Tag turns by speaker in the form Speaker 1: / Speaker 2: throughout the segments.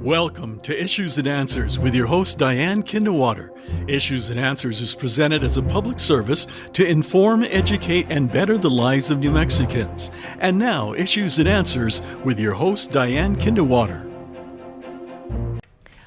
Speaker 1: Welcome to Issues and Answers with your host Diane Kinderwater. Issues and Answers is presented as a public service to inform, educate, and better the lives of New Mexicans. And now, Issues and Answers with your host Diane Kinderwater.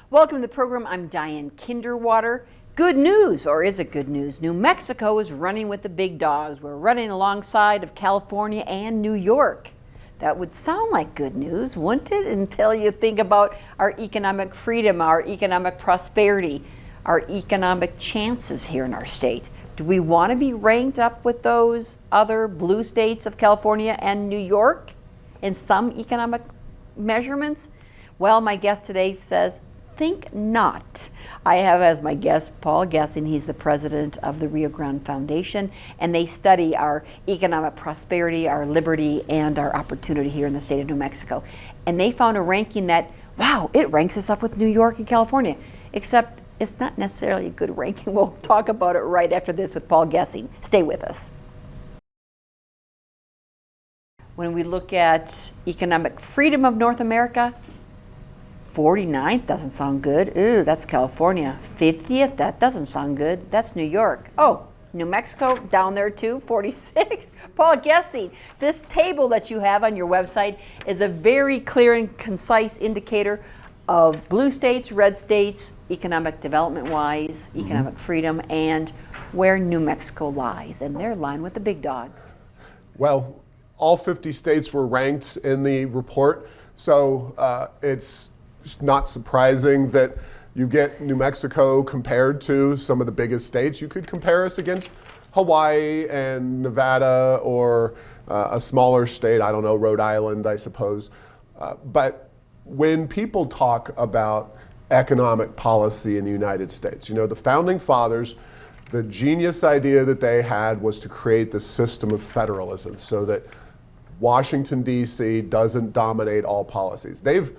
Speaker 2: Welcome to the program. I'm Diane Kinderwater. Good news, or is it good news? New Mexico is running with the big dogs. We're running alongside of California and New York. That would sound like good news, wouldn't it? Until you think about our economic freedom, our economic prosperity, our economic chances here in our state. Do we want to be ranked up with those other blue states of California and New York in some economic measurements? Well, my guest today says, think not. I have as my guest Paul Gessing. He's the president of the Rio Grande Foundation, and they study our economic prosperity, our liberty, and our opportunity here in the state of New Mexico. And they found a ranking that, wow, it ranks us up with New York and California, except it's not necessarily a good ranking. We'll talk about it right after this with Paul Gessing. Stay with us. When we look at economic freedom of North America, 49th doesn't sound good. Ooh, that's California. 50th, that doesn't sound good. That's New York. Oh, New Mexico down there too, 46th. Paul Gessing, this table that you have on your website is a very clear and concise indicator of blue states, red states, economic development-wise, economic freedom, and where New Mexico lies. And they're lined with the big dogs.
Speaker 3: Well, all 50 states were ranked in the report, so it's not surprising that you get New Mexico compared to some of the biggest states. You could compare us against Hawaii and Nevada, or a smaller state, I don't know, Rhode Island, I suppose. But when people talk about economic policy in the United States, you know, the founding fathers, the genius idea that they had was to create this system of federalism so that Washington, D.C. doesn't dominate all policies. They've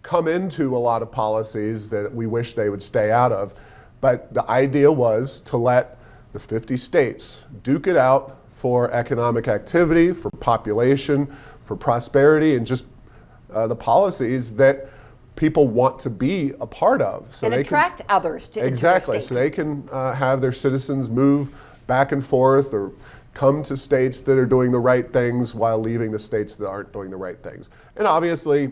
Speaker 3: come into a lot of policies that we wish they would stay out of, but the idea was to let the 50 states duke it out for economic activity, for population, for prosperity, and just the policies that people want to be a part of.
Speaker 2: So and they attract others to
Speaker 3: exactly, so they can have their citizens move back and forth or come to states that are doing the right things while leaving the states that aren't doing the right things. And obviously,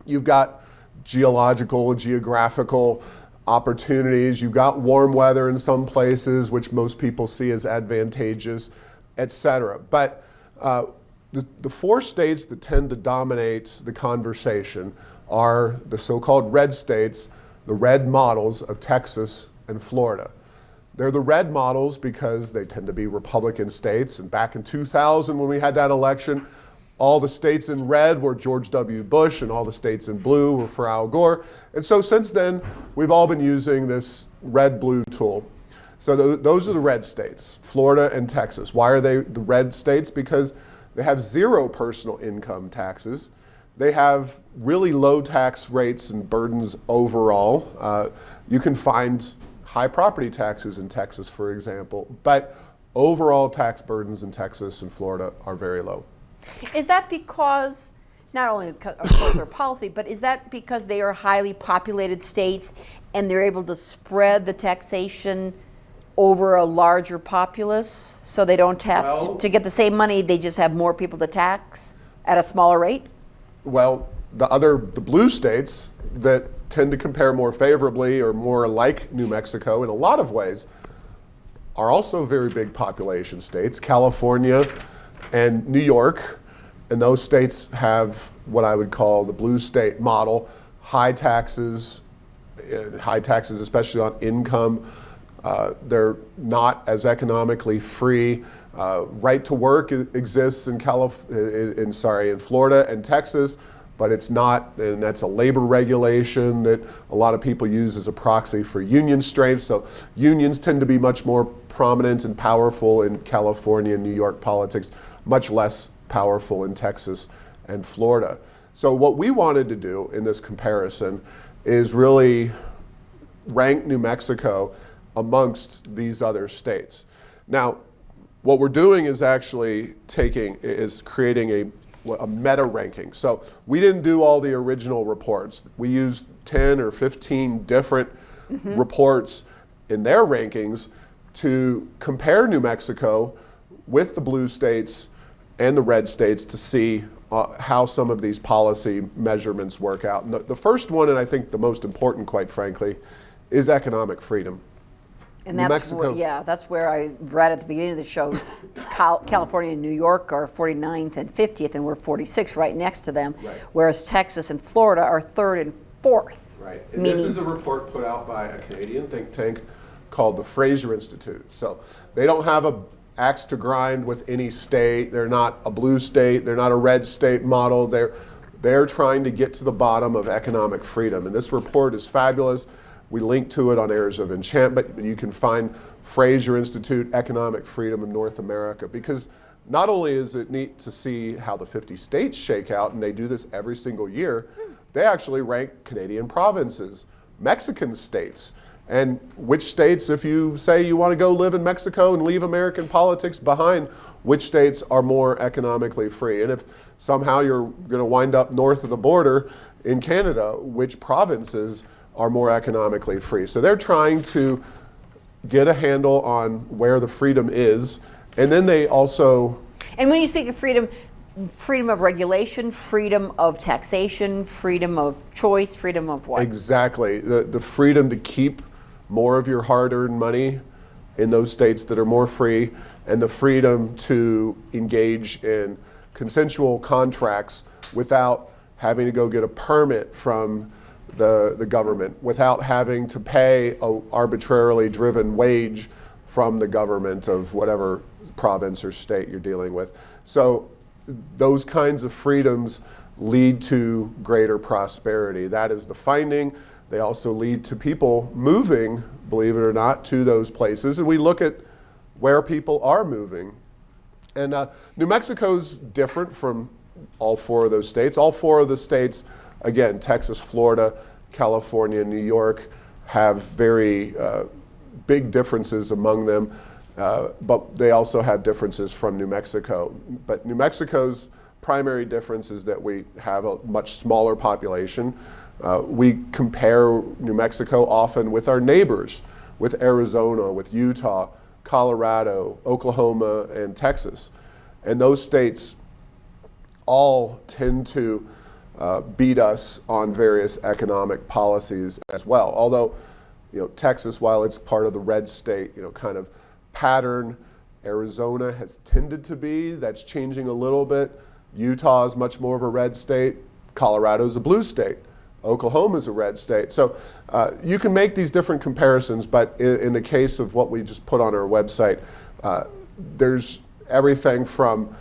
Speaker 3: you've got geological and geographical opportunities. You've got warm weather in some places, which most people see as advantageous, et cetera. But the four states that tend to dominate the conversation are the so-called red states, the red models of Texas and Florida. They're the red models because they tend to be Republican states. And back in 2000, when we had that election, all the states in red were George W. Bush, and all the states in blue were for Al Gore. And so since then, we've all been using this red-blue tool. So those are the red states, Florida and Texas. Why are they the red states? Because they have zero personal income taxes. They have really low tax rates and burdens overall. You can find high property taxes in Texas, for example, but overall tax burdens in Texas and Florida are very low.
Speaker 2: Is that because, not only of course their policy, but is that because they are highly populated states and they're able to spread the taxation over a larger populace, so they don't have to get the same money, they just have more people to tax at a smaller rate?
Speaker 3: Well, the blue states that tend to compare more favorably or more like New Mexico in a lot of ways are also very big population states. California and New York, and those states have what I would call the blue state model, high taxes especially on income. They're not as economically free. Right to work exists in Florida and Texas, but it's not, and that's a labor regulation that a lot of people use as a proxy for union strength. So unions tend to be much more prominent and powerful in California and New York politics, much less powerful in Texas and Florida. So what we wanted to do in this comparison is really rank New Mexico amongst these other states. Now, what we're doing is actually creating a meta ranking. So we didn't do all the original reports. We used 10 or 15 different reports in their rankings to compare New Mexico with the blue states and the red states to see how some of these policy measurements work out. And the first one, and I think the most important, quite frankly, is economic freedom.
Speaker 2: And that's that's where I read at the beginning of the show, California and New York are 49th and 50th, and we're 46 right next to them, whereas Texas and Florida are 3rd and 4th.
Speaker 3: Right, and this is a report put out by a Canadian think tank called the Fraser Institute. So they don't have a axe to grind with any state. They're not a blue state. They're not a red state model. They're trying to get to the bottom of economic freedom. And this report is fabulous. We link to it on Heirs of Enchantment, but you can find Fraser Institute Economic Freedom in North America, because not only is it neat to see how the 50 states shake out, and they do this every single year, they actually rank Canadian provinces, Mexican states, and which states, if you say you want to go live in Mexico and leave American politics behind, which states are more economically free. And if somehow you're going to wind up north of the border in Canada, which provinces are more economically free. So they're trying to get a handle on where the freedom is. And then they also...
Speaker 2: And when you speak of freedom, freedom of regulation, freedom of taxation, freedom of choice, freedom of what?
Speaker 3: Exactly. The freedom to keep more of your hard-earned money in those states that are more free, and the freedom to engage in consensual contracts without having to go get a permit from the government, without having to pay an arbitrarily driven wage from the government of whatever province or state you're dealing with. So those kinds of freedoms lead to greater prosperity. That is the finding. They also lead to people moving, believe it or not, to those places. And we look at where people are moving. And New Mexico's different from all 4 of those states. All 4 of the states, again, Texas, Florida, California, New York, have very big differences among them, but they also have differences from New Mexico. But New Mexico's primary difference is that we have a much smaller population. We compare New Mexico often with our neighbors, with Arizona, with Utah, Colorado, Oklahoma, and Texas. And those states all tend to beat us on various economic policies as well. Although, Texas, while it's part of the red state, kind of pattern, Arizona has tended to be. That's changing a little bit. Utah is much more of a red state. Colorado's a blue state. Oklahoma's a red state. So you can make these different comparisons, but in the case of what we just put on our website, there's everything from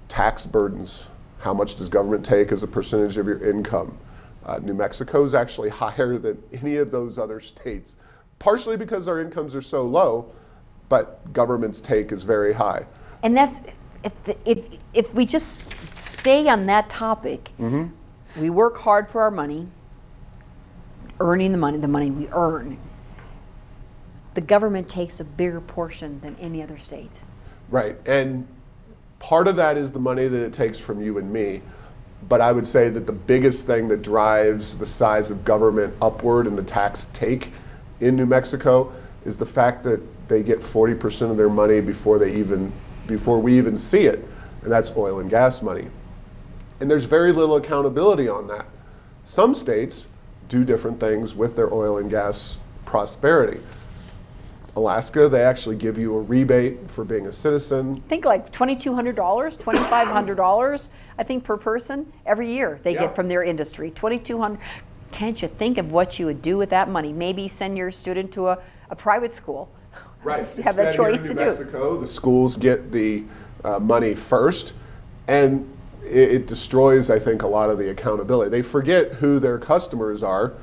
Speaker 3: tax burdens. How much does government take as a percentage of your income? New Mexico is actually higher than any of those other states, partially because our incomes are so low, but government's take is very high.
Speaker 2: And that's, if we just stay on that topic, we work hard for our money, earning the money we earn. The government takes a bigger portion than any other state.
Speaker 3: Right, and part of that is the money that it takes from you and me, but I would say that the biggest thing that drives the size of government upward and the tax take in New Mexico is the fact that they get 40% of their money before we even see it, and that's oil and gas money. And there's very little accountability on that. Some states do different things with their oil and gas prosperity. Alaska, they actually give you a rebate for being a citizen.
Speaker 2: I think like $2,200, $2,500, I think, per person every year they get from their industry. $2,200. Can't you think of what you would do with that money? Maybe send your student to a private school.
Speaker 3: Right.
Speaker 2: Have that choice
Speaker 3: here in
Speaker 2: to
Speaker 3: New
Speaker 2: do.
Speaker 3: Mexico, the schools get the money first, and it destroys, I think, a lot of the accountability. They forget who their customers are,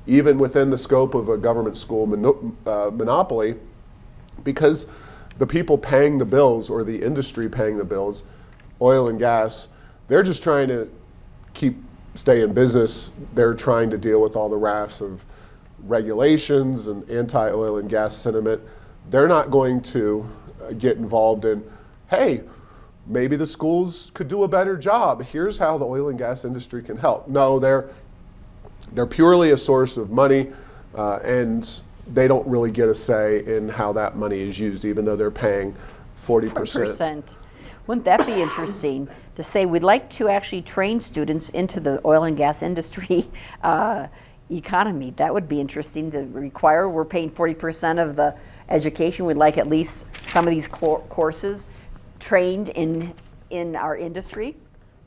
Speaker 3: even within the scope of a government school monopoly, because the people paying the bills, or the industry paying the bills, oil and gas, they're just trying to stay in business. They're trying to deal with all the rafts of regulations and anti-oil and gas sentiment. They're not going to get involved in, hey, maybe the schools could do a better job. Here's how the oil and gas industry can help. No, they're purely a source of money, and they don't really get a say in how that money is used, even though they're paying 40%.
Speaker 2: 4%. Wouldn't that be interesting to say we'd like to actually train students into the oil and gas industry economy? That would be interesting to require. We're paying 40% of the education. We'd like at least some of these courses trained in our industry.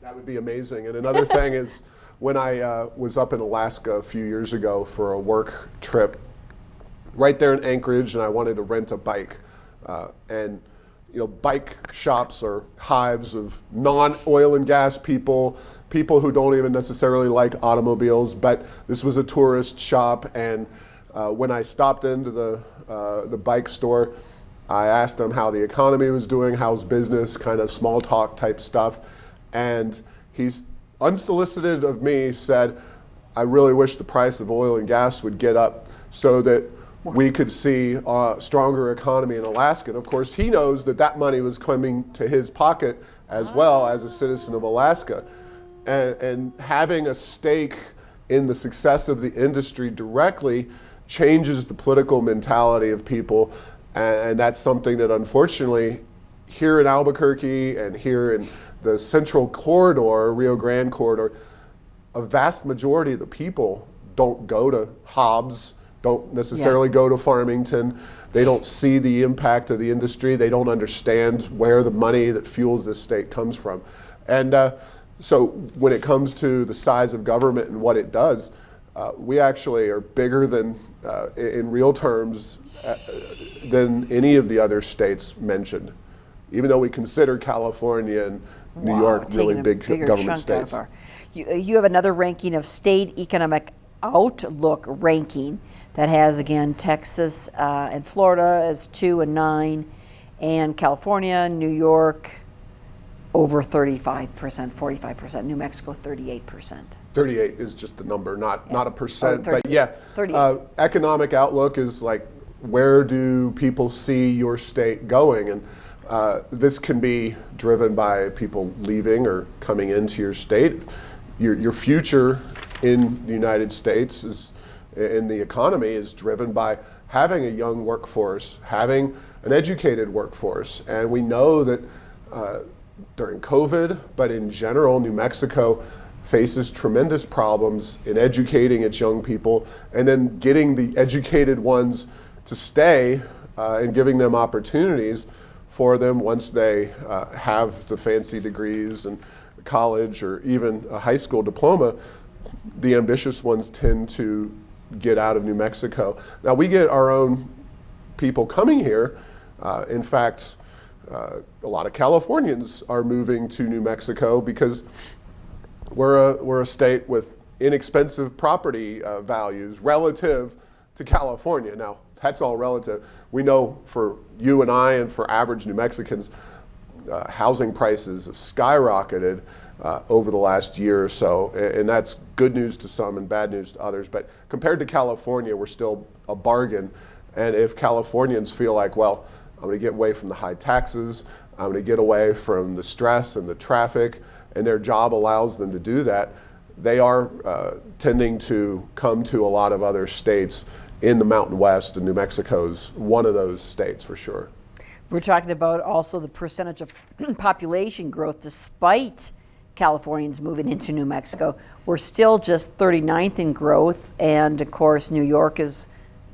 Speaker 3: That would be amazing. And another thing is, when I was up in Alaska a few years ago for a work trip, right there in Anchorage, and I wanted to rent a bike. And bike shops are hives of non-oil and gas people who don't even necessarily like automobiles, but this was a tourist shop, and when I stopped into the bike store, I asked him how the economy was doing, how's business, kind of small talk type stuff, and he's unsolicited of me said, I really wish the price of oil and gas would get up so that we could see a stronger economy in Alaska. And of course, he knows that money was coming to his pocket as well as a citizen of Alaska. And having a stake in the success of the industry directly changes the political mentality of people. And that's something that unfortunately here in Albuquerque and here in the Central Corridor, Rio Grande Corridor, a vast majority of the people don't go to Hobbs, don't necessarily go to Farmington. They don't see the impact of the industry. They don't understand where the money that fuels this state comes from. And so when it comes to the size of government and what it does, we actually are bigger than, in real terms, than any of the other states mentioned, even though we consider California and New York really big government states.
Speaker 2: You have another ranking of state economic outlook ranking that has, again, Texas and Florida as 2 and 9, and California, New York, over 35%, 45%, New Mexico, 38%.
Speaker 3: 38 is just the number, not a percent.
Speaker 2: Oh,
Speaker 3: but yeah, economic outlook is like, where do people see your state going? And this can be driven by people leaving or coming into your state. Your future in the United States is, in the economy, is driven by having a young workforce, having an educated workforce. And we know that during COVID, but in general, New Mexico faces tremendous problems in educating its young people and then getting the educated ones to stay and giving them opportunities for them once they have the fancy degrees and college or even a high school diploma. The ambitious ones tend to get out of New Mexico. Now, we get our own people coming here. In fact, a lot of Californians are moving to New Mexico because we're a state with inexpensive property values relative to California. Now, that's all relative. We know for you and I and for average New Mexicans, housing prices have skyrocketed over the last year or so, and that's good news to some and bad news to others. But compared to California, we're still a bargain. And if Californians feel like, well, I'm going to get away from the high taxes, I'm going to get away from the stress and the traffic, and their job allows them to do that, they are tending to come to a lot of other states in the Mountain West, and New Mexico's one of those states for sure.
Speaker 2: We're talking about also the percentage of population growth despite Californians moving into New Mexico. We're still just 39th in growth, and of course New York is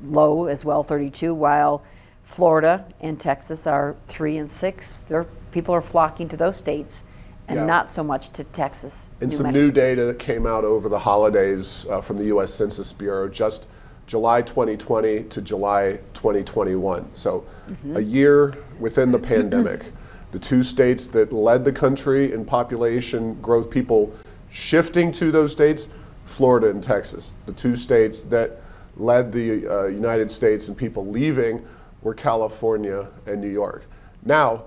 Speaker 2: low as well, 32, while Florida and Texas are 3 and 6. People are flocking to those states and not so much to Texas.
Speaker 3: And some new data that came out over the holidays from the U.S. Census Bureau, just July 2020 to July 2021. So a year within the pandemic. The two states that led the country in population growth, people shifting to those states, Florida and Texas. The two states that led the United States in people leaving were California and New York. Now,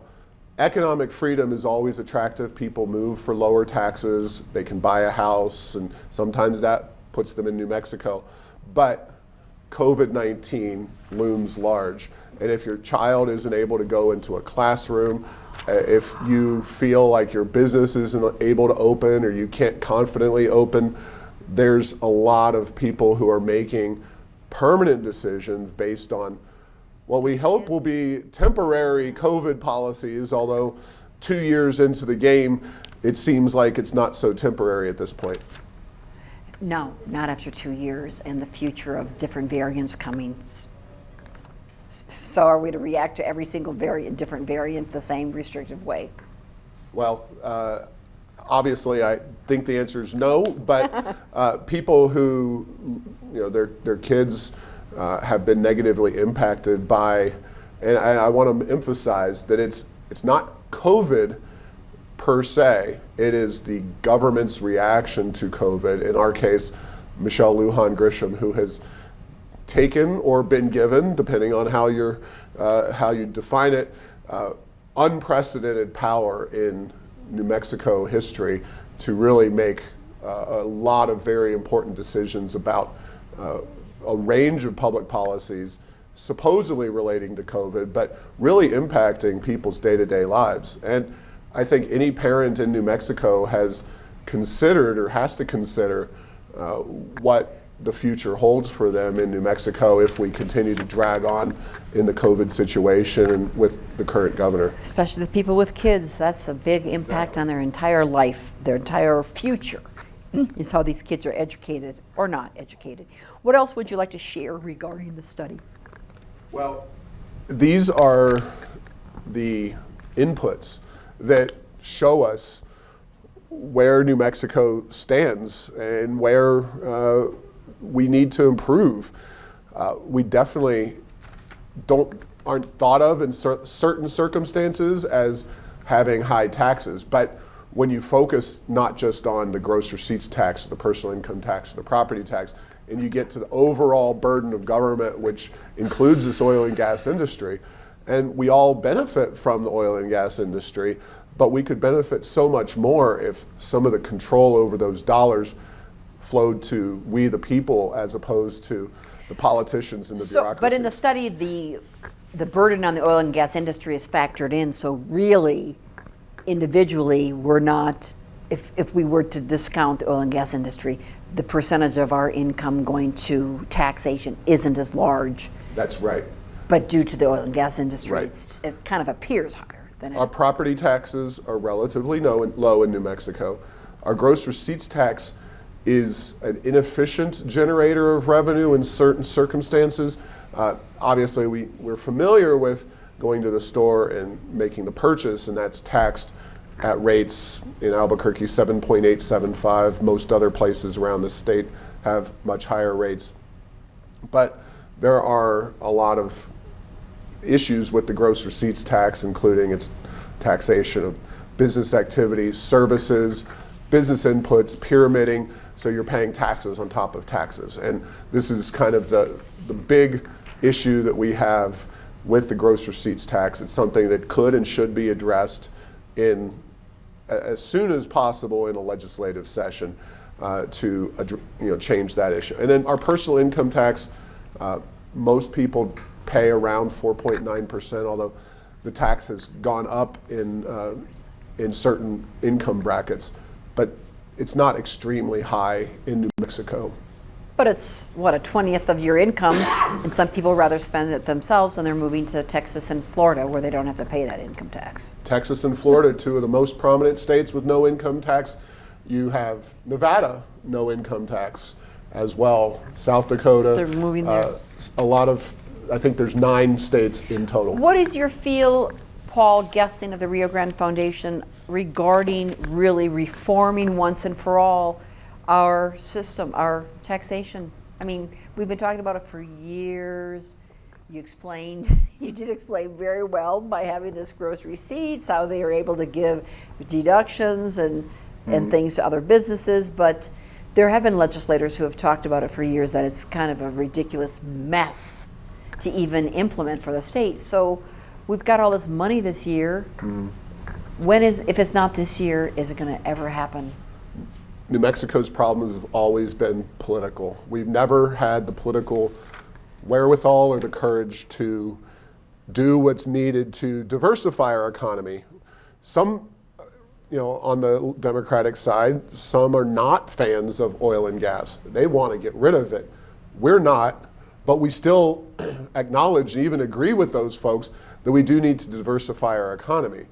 Speaker 3: economic freedom is always attractive. People move for lower taxes. They can buy a house, and sometimes that puts them in New Mexico. But COVID-19 looms large. And if your child isn't able to go into a classroom If you feel like your business isn't able to open or you can't confidently open, there's a lot of people who are making permanent decisions based on what we hope will be temporary COVID policies, although 2 years into the game, it seems like it's not so temporary at this point.
Speaker 2: No, not after 2 years and the future of different variants coming. So are we to react to every single different variant the same restrictive way?
Speaker 3: Well, obviously, I think the answer is no, but people who, their kids have been negatively impacted by, and I want to emphasize that it's not COVID per se, it is the government's reaction to COVID. In our case, Michelle Lujan Grisham, who has taken or been given, depending on how you define it, unprecedented power in New Mexico history to really make a lot of very important decisions about a range of public policies supposedly relating to COVID, but really impacting people's day-to-day lives. And I think any parent in New Mexico has considered or has to consider what the future holds for them in New Mexico if we continue to drag on in the COVID situation and with the current governor.
Speaker 2: Especially the people with kids, that's a big impact on their entire life, their entire future, is how these kids are educated or not educated. What else would you like to share regarding the study?
Speaker 3: Well, these are the inputs that show us where New Mexico stands and where we need to improve. We definitely aren't thought of in certain circumstances as having high taxes, but when you focus not just on the gross receipts tax, or the personal income tax, or the property tax, and you get to the overall burden of government, which includes this oil and gas industry, and we all benefit from the oil and gas industry, but we could benefit so much more if some of the control over those dollars flowed to we the people as opposed to the politicians and the bureaucracy.
Speaker 2: But in the study, the burden on the oil and gas industry is factored in, so really, individually, we're not, if we were to discount the oil and gas industry, the percentage of our income going to taxation isn't as large.
Speaker 3: That's right.
Speaker 2: But due to the oil and gas industry,
Speaker 3: Right.
Speaker 2: it kind of appears higher than
Speaker 3: Our
Speaker 2: it.
Speaker 3: property taxes are relatively low in New Mexico. Our gross receipts tax is an inefficient generator of revenue in certain circumstances. Obviously, we're familiar with going to the store and making the purchase, and that's taxed at rates in Albuquerque 7.875. Most other places around the state have much higher rates. But there are a lot of issues with the gross receipts tax, including its taxation of business activities, services, business inputs, pyramiding, so you're paying taxes on top of taxes. And this is kind of the big issue that we have with the gross receipts tax. It's something that could and should be addressed in as soon as possible in a legislative session to change that issue. And then our personal income tax, most people pay around 4.9%, although the tax has gone up in certain income brackets, but it's not extremely high in New Mexico.
Speaker 2: But it's, what, a 20th of your income, and some people rather spend it themselves, and they're moving to Texas and Florida where they don't have to pay that income tax.
Speaker 3: Texas and Florida, two of the most prominent states with no income tax. You have Nevada, no income tax as well. South Dakota.
Speaker 2: They're moving there.
Speaker 3: I think there's 9 states in total.
Speaker 2: What is your feel, Paul Gessing of the Rio Grande Foundation, regarding really reforming once and for all our system, our taxation? I mean, we've been talking about it for years. You did explain very well by having this gross receipts, how they are able to give deductions and things to other businesses, but there have been legislators who have talked about it for years that it's kind of a ridiculous mess to even implement for the state. So we've got all this money this year. If it's not this year, is it going to ever happen?
Speaker 3: New Mexico's problems have always been political. We've never had the political wherewithal or the courage to do what's needed to diversify our economy. Some, on the Democratic side, some are not fans of oil and gas. They want to get rid of it. We're not, but we still acknowledge and even agree with those folks that we do need to diversify our economy.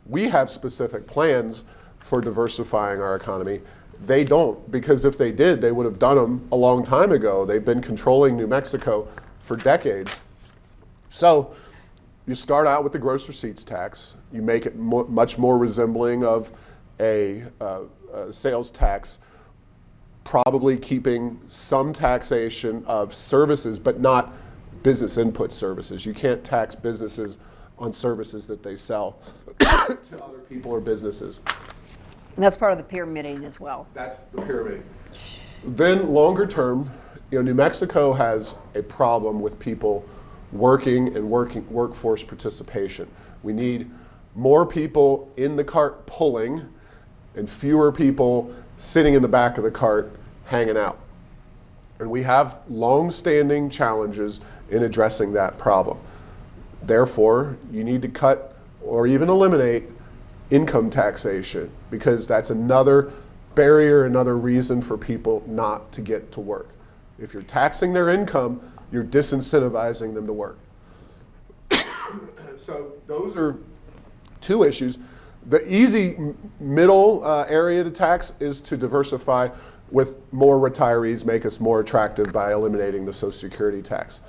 Speaker 3: We have specific plans for diversifying our economy. They don't, because if they did, they would have done them a long time ago. They've been controlling New Mexico for decades. So you start out with the gross receipts tax. You make it much more resembling of a sales tax, probably keeping some taxation of services, but not business input services. You can't tax businesses on services that they sell to other people or businesses.
Speaker 2: And that's part of the pyramiding as well.
Speaker 3: That's the pyramid. Then longer term, New Mexico has a problem with people working workforce participation. We need more people in the cart pulling and fewer people sitting in the back of the cart hanging out. And we have long-standing challenges in addressing that problem. Therefore, you need to cut or even eliminate income taxation, because that's another barrier, another reason for people not to get to work. If you're taxing their income, you're disincentivizing them to work. So those are two issues. The easy middle area to tax is to diversify with more retirees, make us more attractive by eliminating the Social Security tax.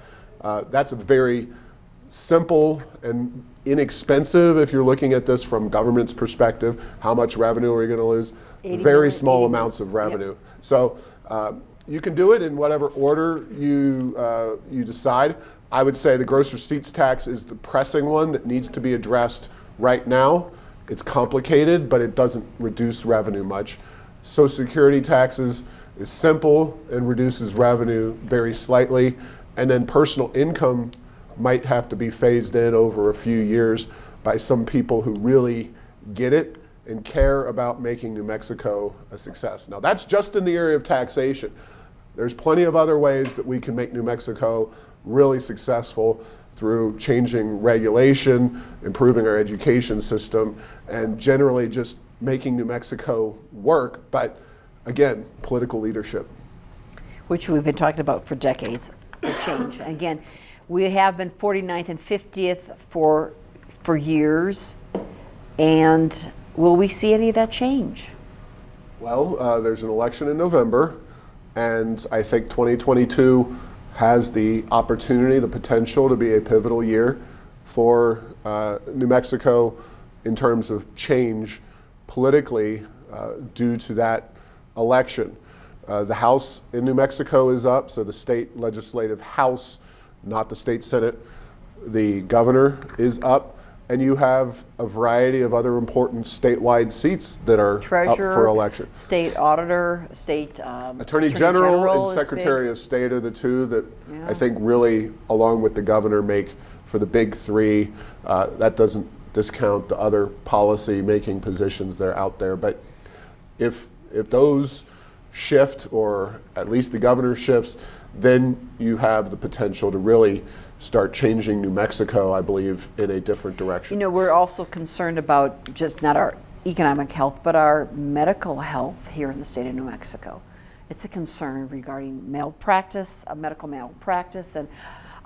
Speaker 3: That's a very simple and inexpensive, if you're looking at this from government's perspective. How much revenue are we going to lose? Very small amounts of revenue. Yep. So you can do it in whatever order you decide. I would say the gross receipts tax is the pressing one that needs to be addressed right now. It's complicated, but it doesn't reduce revenue much. Social Security taxes is simple and reduces revenue very slightly. And then personal income might have to be phased in over a few years by some people who really get it and care about making New Mexico a success. Now, that's just in the area of taxation. There's plenty of other ways that we can make New Mexico really successful through changing regulation, improving our education system, and generally just making New Mexico work. But again, political leadership.
Speaker 2: Which we've been talking about for decades, for change. Again, we have been 49th and 50th for years, and will we see any of that change?
Speaker 3: Well, there's an election in November, and I think 2022 has the opportunity, the potential to be a pivotal year for New Mexico in terms of change politically due to that election. The House in New Mexico is up, so the state legislative House, not the state Senate. The governor is up, and you have a variety of other important statewide seats that are
Speaker 2: Treasurer,
Speaker 3: up for election.
Speaker 2: State auditor, state
Speaker 3: Attorney General and Secretary of State are the two that I think really, along with the governor, make for the big three. That doesn't discount the other policy-making positions that are out there. But if those shift, or at least the governor shifts, then you have the potential to really start changing New Mexico, I believe, in a different direction.
Speaker 2: We're also concerned about just not our economic health, but our medical health here in the state of New Mexico. It's a concern regarding malpractice, medical malpractice, and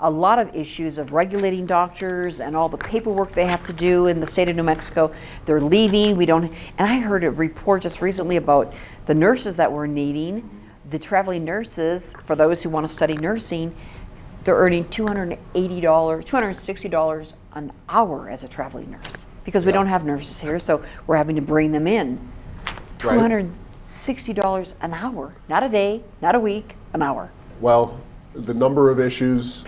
Speaker 2: a lot of issues of regulating doctors and all the paperwork they have to do in the state of New Mexico. They're leaving. And I heard a report just recently about the nurses that we're needing, the traveling nurses, for those who want to study nursing. They're earning $260 an hour as a traveling nurse, because we don't have nurses here, so we're having to bring them in. $260 an hour, not a day, not a week, an hour.
Speaker 3: Well, the number of issues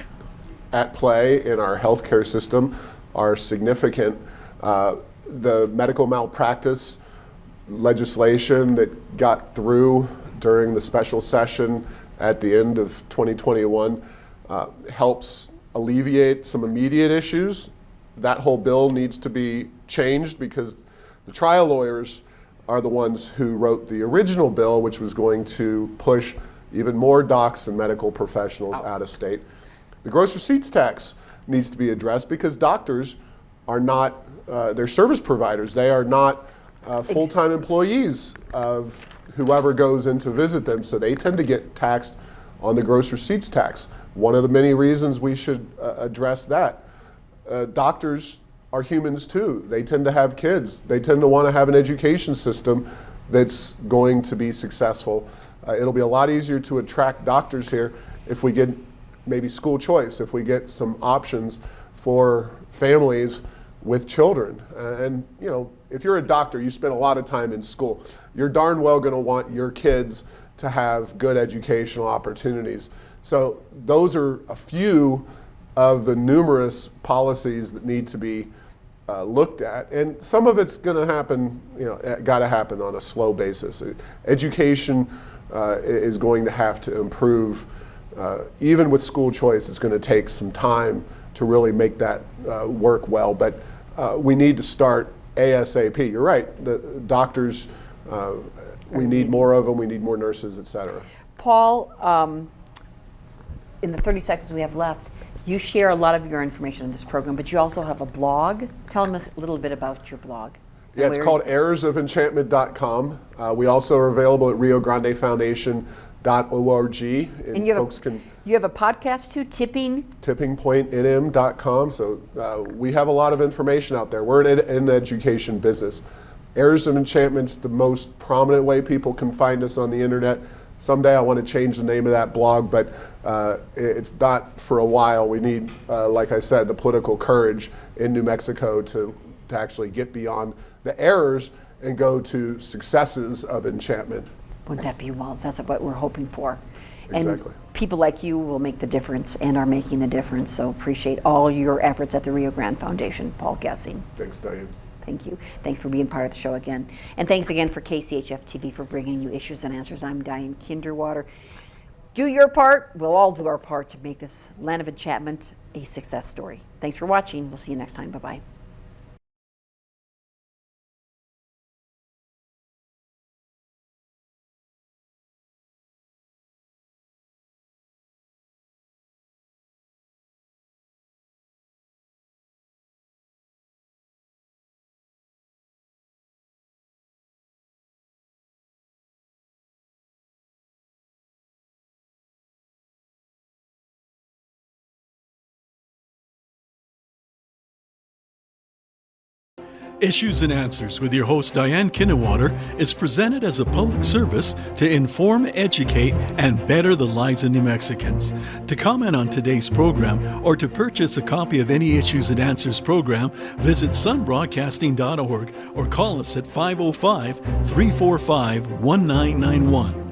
Speaker 3: at play in our healthcare system are significant. The medical malpractice legislation that got through during the special session at the end of 2021 helps alleviate some immediate issues. That whole bill needs to be changed because the trial lawyers are the ones who wrote the original bill, which was going to push even more docs and medical professionals out of state. The gross receipts tax needs to be addressed because doctors are not, they're service providers. They are not full-time employees of whoever goes in to visit them, so they tend to get taxed on the gross receipts tax. One of the many reasons we should address that. Doctors are humans too. They tend to have kids. They tend to want to have an education system that's going to be successful. It'll be a lot easier to attract doctors here if we get maybe school choice, if we get some options for families with children. And you know, if you're a doctor, you spend a lot of time in school. You're darn well going to want your kids to have good educational opportunities. So those are a few of the numerous policies that need to be looked at, and some of it's going to happen, you know, got to happen on a slow basis. Education is going to have to improve. Even with school choice, it's going to take some time to really make that work well, but we need to start ASAP. You're right, the doctors, we need more of them, we need more nurses, et cetera.
Speaker 2: Paul, in the 30 seconds we have left, you share a lot of your information in this program, but you also have a blog. Tell us a little bit about your blog.
Speaker 3: Yeah, it's called heirsofenchantment.com. We also are available at rioGrandeFoundation.org.
Speaker 2: And you have a podcast too,
Speaker 3: tippingpointnm.com. So we have a lot of information out there. We're in the education business. Heirs of Enchantment's the most prominent way people can find us on the internet. Someday I want to change the name of that blog, but it's not for a while. We need, like I said, the political courage in New Mexico to actually get beyond the errors and go to successes of enchantment.
Speaker 2: Wouldn't that be, well, that's what we're hoping for.
Speaker 3: Exactly.
Speaker 2: And people like you will make the difference and are making the difference, so appreciate all your efforts at the Rio Grande Foundation. Paul Gessing.
Speaker 3: Thanks, Diane.
Speaker 2: Thank you. Thanks for being part of the show again. And thanks again for KCHF TV for bringing you Issues and Answers. I'm Diane Kinderwater. Do your part. We'll all do our part to make this land of enchantment a success story. Thanks for watching. We'll see you next time. Bye-bye.
Speaker 1: Issues and Answers with your host Diane Kinderwater is presented as a public service to inform, educate, and better the lives of New Mexicans. To comment on today's program or to purchase a copy of any Issues and Answers program, visit sunbroadcasting.org or call us at 505-345-1991.